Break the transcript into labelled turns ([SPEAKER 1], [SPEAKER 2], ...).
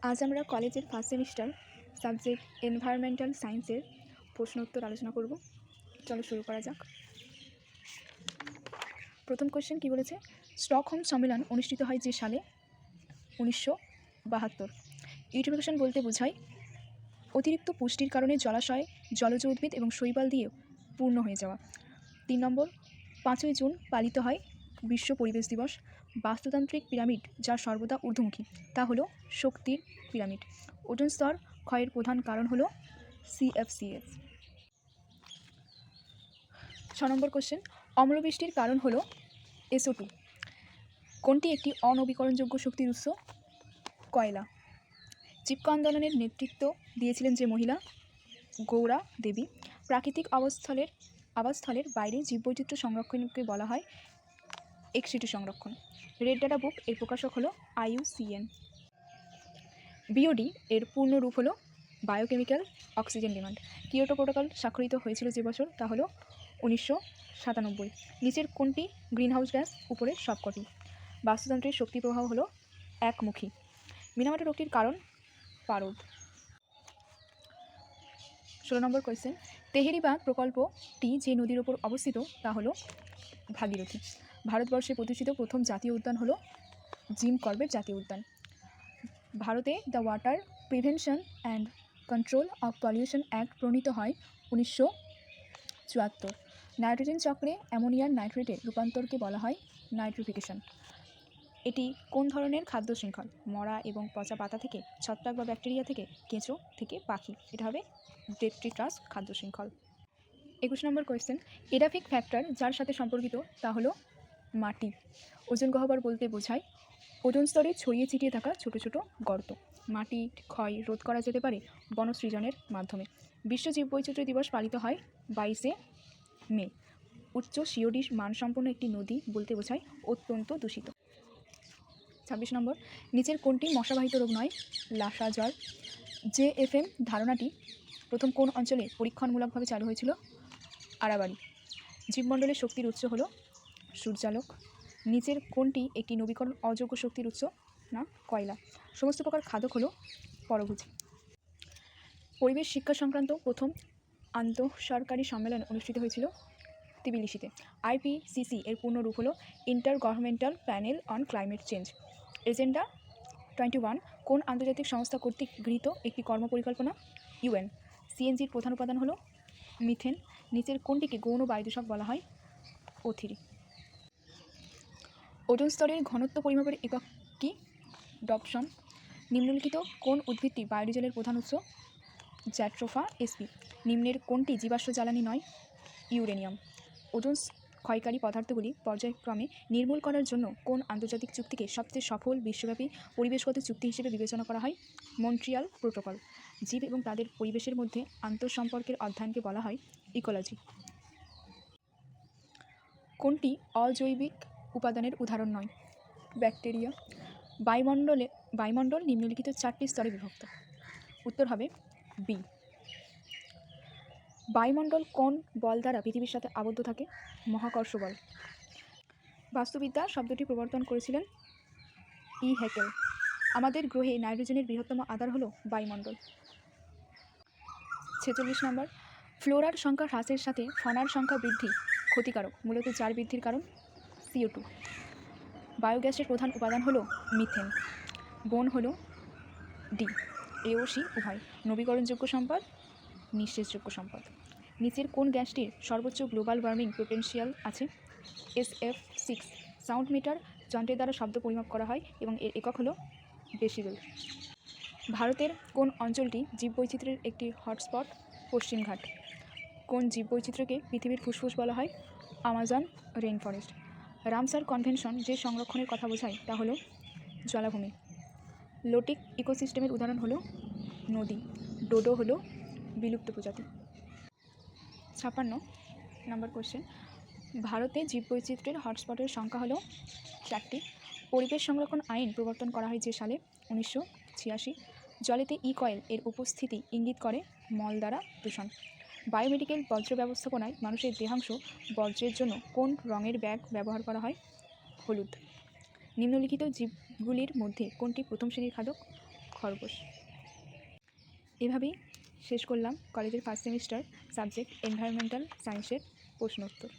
[SPEAKER 1] আজ আমরা কলেজের ফার্স্ট সেমিস্টার সাবজেক্ট এনভায়রনমেন্টাল সায়েন্সের প্রশ্ন উত্তর আলোচনা করব। চলো শুরু করা যাক। প্রথম কোয়েশ্চেন কি বলেছে? স্টকহোম সম্মেলন অনুষ্ঠিত হয় যে সালে? 1972। ইউট্রোফিকেশন বলতে বোঝায় অতিরিক্ত পুষ্টির কারণে জলাশয়, জলজ উদ্ভিদ এবং শৈবাল দিয়ে পূর্ণ হয়ে যাওয়া। 3 নম্বর, 5ই জুন পালিত হয় বিশ্ব পরিবেশ দিবস। বাস্তুতান্ত্রিক পিরামিড যা সর্বদা ঊর্ধ্বমুখী তা হলো শক্তির পিরামিড। ওজোন স্তর ক্ষয়ের প্রধান কারণ হলো CFCs। 6 নম্বর কোশ্চেন, অম্লবৃষ্টির কারণ হলো SO2। কোনটি একটি অনবীকরণযোগ্য শক্তির উৎস? কয়লা। চিপকো আন্দোলনের নেতৃত্ব দিয়েছিলেন যে মহিলা? গৌরা দেবী। প্রাকৃতিক আবাসস্থলের বাইরে জীববৈচিত্র্য সংরক্ষণকে বলা হয় এক্সিটু সংরক্ষণ। রেড ডাটা বুক এর প্রকাশক হলো IUCN। BOD এর পূর্ণ রূপ হলো biochemical oxygen demand. Kyoto protocol স্বাক্ষরিত হয়েছিল যে বছর তা হলো 1997। নিচের কোনটি গ্রিনহাউস গ্যাস? উপরের সবকটি। বাস্তুতন্ত্রের শক্তি প্রবাহ হলো একমুখী। মিনামাটো রোগটির কারণ? পারদ। 16 নম্বর কোয়েশ্চেন, তেহেরি বাঁধ প্রকল্পটি যে নদীর ওপর অবস্থিত তা হলো ভাগীরথী। ভারতবর্ষে প্রতিষ্ঠিত প্রথম জাতীয় উদ্যান হলো জিম করবেট জাতীয় উদ্যান। ভারতে the water prevention and control of pollution act প্রণীত হয় 1974। নাইট্রোজেন চক্রে অ্যামোনিয়ার নাইট্রেটে রূপান্তরকে বলা হয় নাইট্রিফিকেশন। এটি কোন ধরনের খাদ্য শৃঙ্খল? মরা এবং পচা পাতা থেকে ছত্রাক বা ব্যাকটেরিয়া থেকে কেঁচো থেকে পাখি। এটা হবে ডেট্রিটাস খাদ্য শৃঙ্খল। 21 নম্বর কোয়েশ্চেন, এডাফিক ফ্যাক্টর যার সাথে সম্পর্কিত তা হলো মাটি। ওজোন গহ্বর বলতে বোঝায় ওজোন স্তরে ছড়িয়ে ছিটিয়ে থাকা ছোট ছোট গর্ত। মাটি ক্ষয় রোধ করা যেতে পারে বনসৃজনের মাধ্যমে। বিশ্ব জীববৈচিত্র্য দিবস পালিত হয় 22শে মে। উচ্চ COD মানসম্পন্ন একটি নদী বলতে বোঝায় অত্যন্ত দূষিত। 26 নম্বর, নিচের কোনটি মশাবাহিত রোগ নয়? লাসা জ্বর। JFM ধারণাটি প্রথম কোন অঞ্চলে পরীক্ষণমূলকভাবে চালু হয়েছিল? আরাবারি। জীবমণ্ডলের শক্তির উৎস হলো সূর্যালোক। নিচের কোনটি একটি নবীকরণ অযোগ্য শক্তির উৎস? না, কয়লা। সমস্ত প্রকার খাদক হলো পরভোজী। পরিবেশ শিক্ষা সংক্রান্ত প্রথম আন্তঃসরকারি সম্মেলন অনুষ্ঠিত হয়েছিল তিবিলিসিতে। IPCC এর পূর্ণ রূপ হলো inter governmental panel on climate change. Agenda 21 কোন আন্তর্জাতিক সংস্থা কর্তৃক গৃহীত একটি কর্মপরিকল্পনা? UN। CNGর প্রধান উপাদান হলো মিথেন। নিচের কোনটিকে গৌণ বায়ুদূষক বলা হয়? O3। ওজোন স্তরের ঘনত্ব পরিমাপের একক কি? ডপসন। নিম্নলিখিত কোন উদ্ভিদটি বায়োডিজেলের প্রধান উৎস? Jatropha sp। নিম্নের কোনটি জীবাশ্ম জ্বালানি নয়? ইউরেনিয়াম। ওজোন ক্ষয়কারী পদার্থগুলি পর্যায়ক্রমে নির্মূল করার জন্য কোন আন্তর্জাতিক চুক্তিকে সবচেয়ে সফল বিশ্বব্যাপী পরিবেশগত চুক্তি হিসেবে বিবেচনা করা হয়? Montreal protocol. জীব এবং তাদের পরিবেশের মধ্যে আন্তঃসম্পর্কের অধ্যয়নকে বলা হয় ইকোলজি। কোনটি অজৈবিক উপাদানের উদাহরণ নয়? ব্যাকটেরিয়া। বায়ুমণ্ডল নিম্নলিখিত 4টি স্তরে বিভক্ত। উত্তর হবে B। বায়ুমণ্ডল কোন বল দ্বারা পৃথিবীর সাথে আবদ্ধ থাকে? মহাকর্ষ বল। বাস্তুবিদ্যা শব্দটি প্রবর্তন করেছিলেন হ্যাকেল। আমাদের গ্রহে নাইট্রোজেনের বৃহত্তম আধার হলো বায়ুমণ্ডল। 46 নম্বর, ফ্লোরার সংখ্যা হ্রাসের সাথে ফনার সংখ্যা বৃদ্ধি ক্ষতিকারক, মূলত যার বৃদ্ধির কারণ CO2। বায়োগ্যাসের প্রধান উপাদান হলো মিথেন। বন হলো D। AOC উভয় নবীকরণযোগ্য সম্পদ, নিঃশেষযোগ্য সম্পদ। নিচের কোন গ্যাসটির সর্বোচ্চ গ্লোবাল ওয়ার্মিং পোটেনশিয়াল আছে? SF6। সাউন্ড মিটার যন্ত্রের দ্বারা শব্দ পরিমাপ করা হয় এবং এর একক হলো ডেসিবেল। ভারতের কোন অঞ্চলটি জীববৈচিত্র্যের একটি হটস্পট? পশ্চিমঘাট। কোন জীববৈচিত্র্যকে পৃথিবীর ফুসফুস বলা হয়? Amazon rain forest. Ramsar convention যে সংরক্ষণের কথা বোঝায় তা হলো জলাভূমি। লোটিক ইকোসিস্টেমের উদাহরণ হলো নদী। ডোডো হলো বিলুপ্ত প্রজাতি। 56 নম্বর কোশ্চেন, ভারতে জীববৈচিত্র্যের হটস্পটের সংখ্যা হলো 4টি। পরিবেশ সংরক্ষণ আইন প্রবর্তন করা হয় যে সালে? 1986। জলেতে কয়েল এর উপস্থিতি ইঙ্গিত করে মল দ্বারা দূষণ। বায়োমেডিক্যাল বর্জ্য ব্যবস্থাপনায় মানুষের দেহাংশ বর্জ্যের জন্য কোন রঙের ব্যাগ ব্যবহার করা হয়? হলুদ। নিম্নলিখিত জীবগুলির মধ্যে কোনটি প্রথম শ্রেণীর খাদক? খরগোশ। এভাবেই শেষ করলাম কলেজের ফার্স্ট সেমিস্টার সাবজেক্ট এনভায়রনমেন্টাল সায়েন্সের প্রশ্ন উত্তর।